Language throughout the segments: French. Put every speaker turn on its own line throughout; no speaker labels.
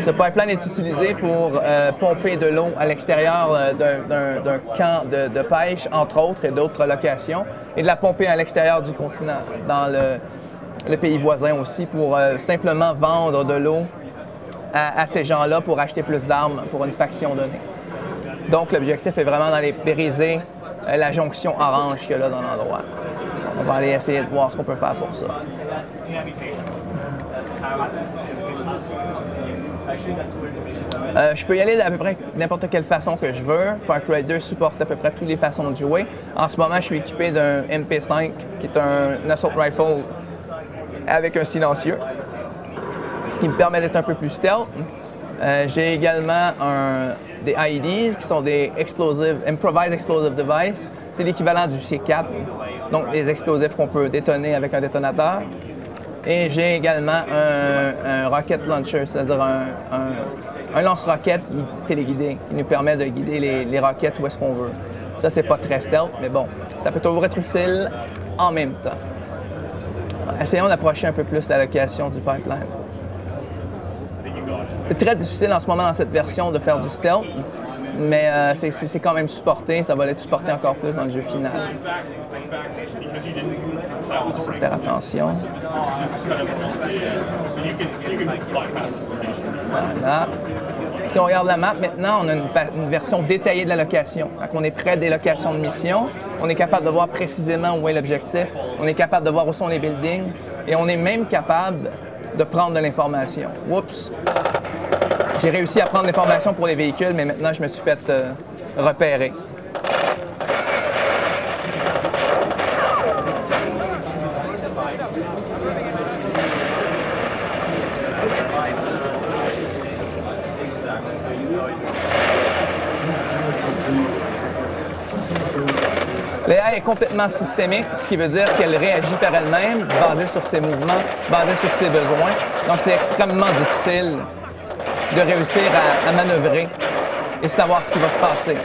Ce pipeline est utilisé pour pomper de l'eau à l'extérieur d'un camp de pêche, entre autres, et d'autres locations, et de la pomper à l'extérieur du continent, dans le pays voisin aussi, pour simplement vendre de l'eau à ces gens-là pour acheter plus d'armes pour une faction donnée. Donc, l'objectif est vraiment d'aller briser la jonction orange qu'il y a là dans l'endroit. On va aller essayer de voir ce qu'on peut faire pour ça. Je peux y aller d'à peu près n'importe quelle façon que je veux. Far Cry 2 supporte à peu près toutes les façons de jouer. En ce moment, je suis équipé d'un MP5, qui est un assault rifle avec un silencieux, ce qui me permet d'être un peu plus stealth. J'ai également des IEDs, qui sont des Improvised Explosive Device. C'est l'équivalent du C4, donc des explosifs qu'on peut détonner avec un détonateur. Et j'ai également un rocket launcher, c'est-à-dire un lance-roquette téléguidé qui nous permet de guider les roquettes où est-ce qu'on veut. Ça, c'est pas très stealth, mais bon, ça peut toujours être utile en même temps. Essayons d'approcher un peu plus la location du pipeline. C'est très difficile en ce moment dans cette version de faire du stealth, mais c'est quand même supporté. Ça va l'être supporté encore plus dans le jeu final. On va faire attention. Voilà. Si on regarde la map, maintenant, on a une version détaillée de la location. Quand on est près des locations de mission, on est capable de voir précisément où est l'objectif, on est capable de voir où sont les buildings, et on est même capable de prendre de l'information. Oups! J'ai réussi à prendre l'information pour les véhicules, mais maintenant, je me suis fait repérer. L'AI est complètement systémique, ce qui veut dire qu'elle réagit par elle-même, basée sur ses mouvements, basée sur ses besoins. Donc, c'est extrêmement difficile de réussir à manœuvrer et savoir ce qui va se passer.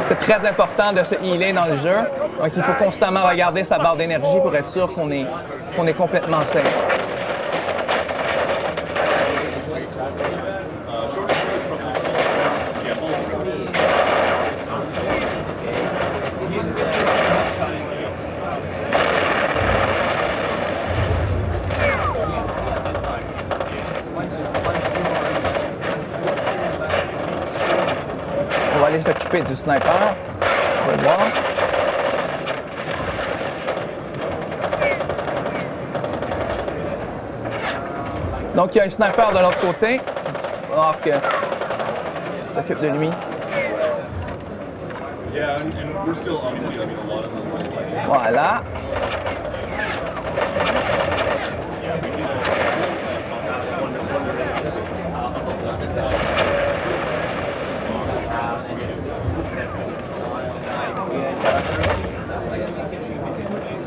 C'est très important de se healer dans le jeu. Donc, il faut constamment regarder sa barre d'énergie pour être sûr qu'on est complètement safe. On va aller s'occuper du sniper. On va le voir. Donc, il y a un sniper de l'autre côté. On va voir que s'occupe de lui. Voilà.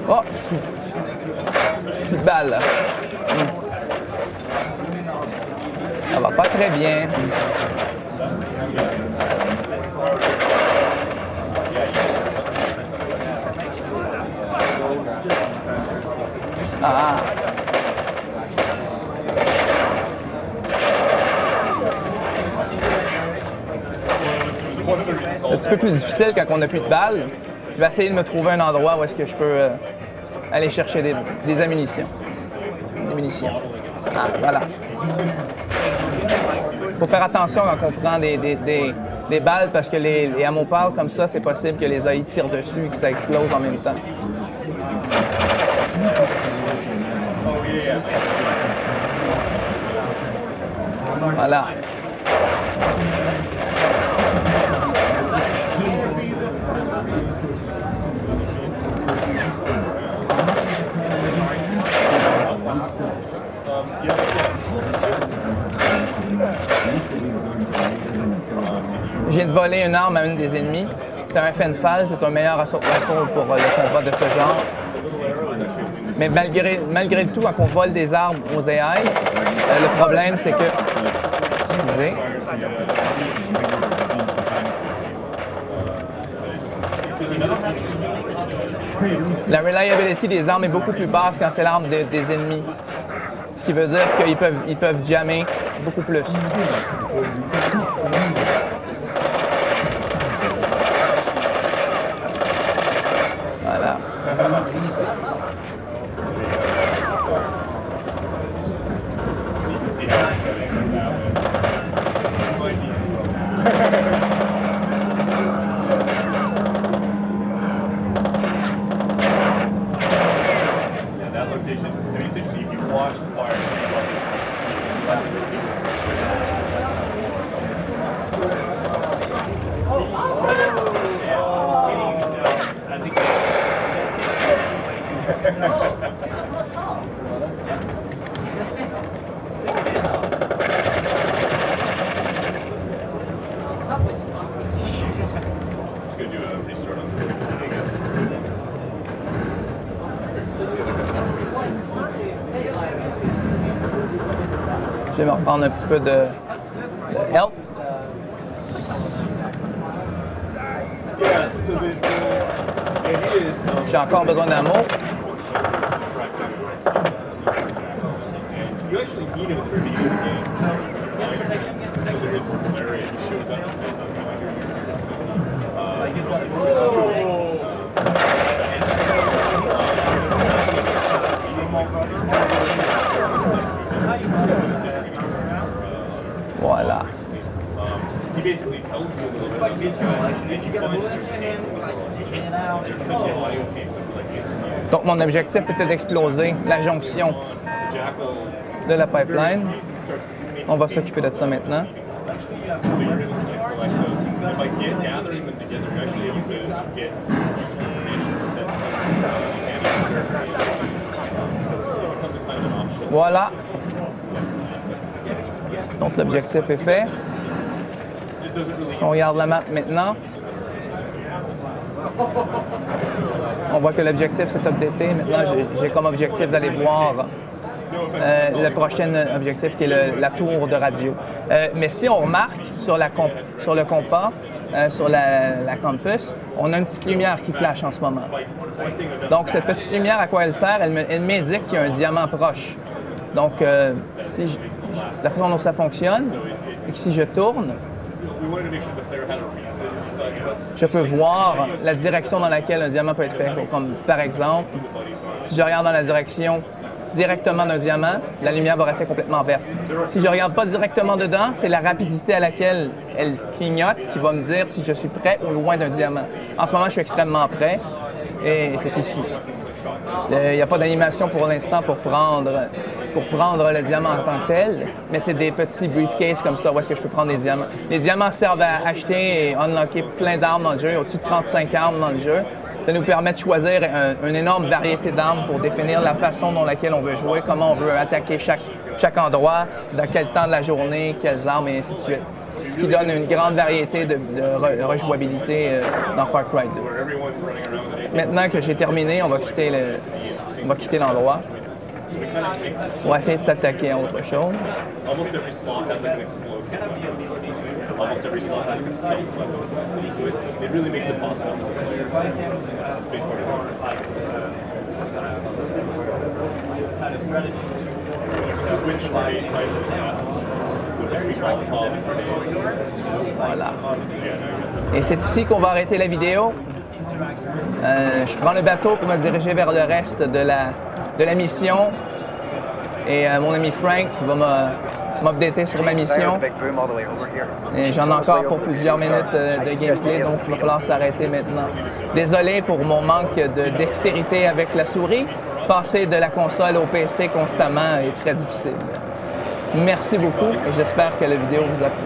Oh, petite balle. Là. Ça va pas très bien. Ah. C'est un petit peu plus difficile quand on n'a plus de balles. Je vais essayer de me trouver un endroit où est-ce que je peux aller chercher des ammunitions. Des munitions. Ah, voilà. Il faut faire attention quand on prend des balles parce que les ammo-pales comme ça, c'est possible que les AI tirent dessus et que ça explose en même temps. Voilà. Je viens de voler une arme à une des ennemis. C'est un Fenfal, c'est un meilleur assaut rifle pour le combat de ce genre. Mais malgré tout, quand on vole des armes aux AI, le problème c'est que... Excusez. La reliability des armes est beaucoup plus basse quand c'est l'arme des ennemis. Ce qui veut dire qu'ils peuvent jammer beaucoup plus. Voilà. Je vais me reprendre un petit peu de help. J'ai encore besoin d'amour. Voilà. Donc mon objectif était d'exploser la jonction de la pipeline. On va s'occuper de ça maintenant. Voilà. Donc l'objectif est fait. Si on regarde la map maintenant, on voit que l'objectif s'est updaté. Maintenant, j'ai comme objectif d'aller voir le prochain objectif qui est la tour de radio. Mais si on remarque sur le compas, sur la campus, on a une petite lumière qui flash en ce moment. Donc cette petite lumière, à quoi elle sert? Elle m'indique qu'il y a un diamant proche. Donc la façon dont ça fonctionne, c'est que si je tourne, je peux voir la direction dans laquelle un diamant peut être fait. Comme par exemple, si je regarde dans la direction directement d'un diamant, la lumière va rester complètement verte. Si je ne regarde pas directement dedans, c'est la rapidité à laquelle elle clignote qui va me dire si je suis près ou loin d'un diamant. En ce moment, je suis extrêmement près et c'est ici. Il n'y a pas d'animation pour l'instant pour prendre le diamant en tant que tel, mais c'est des petits briefcases comme ça où est-ce que je peux prendre des diamants. Les diamants servent à acheter et unlocker plein d'armes dans le jeu, au-dessus de 35 armes dans le jeu. Ça nous permet de choisir une énorme variété d'armes pour définir la façon dont laquelle on veut jouer, comment on veut attaquer chaque endroit, dans quel temps de la journée, quelles armes et ainsi de suite. Ce qui donne une grande variété de rejouabilité dans Far Cry 2. Maintenant que j'ai terminé, on va quitter l'endroit. On va essayer de s'attaquer à autre chose. Voilà. Et c'est ici qu'on va arrêter la vidéo. Je prends le bateau pour me diriger vers le reste de la mission. Et mon ami Frank va m'updater sur ma mission. Et j'en ai encore pour plusieurs minutes de gameplay, donc il va falloir s'arrêter maintenant. Désolé pour mon manque de dextérité avec la souris. Passer de la console au PC constamment est très difficile. Merci beaucoup et j'espère que la vidéo vous a plu.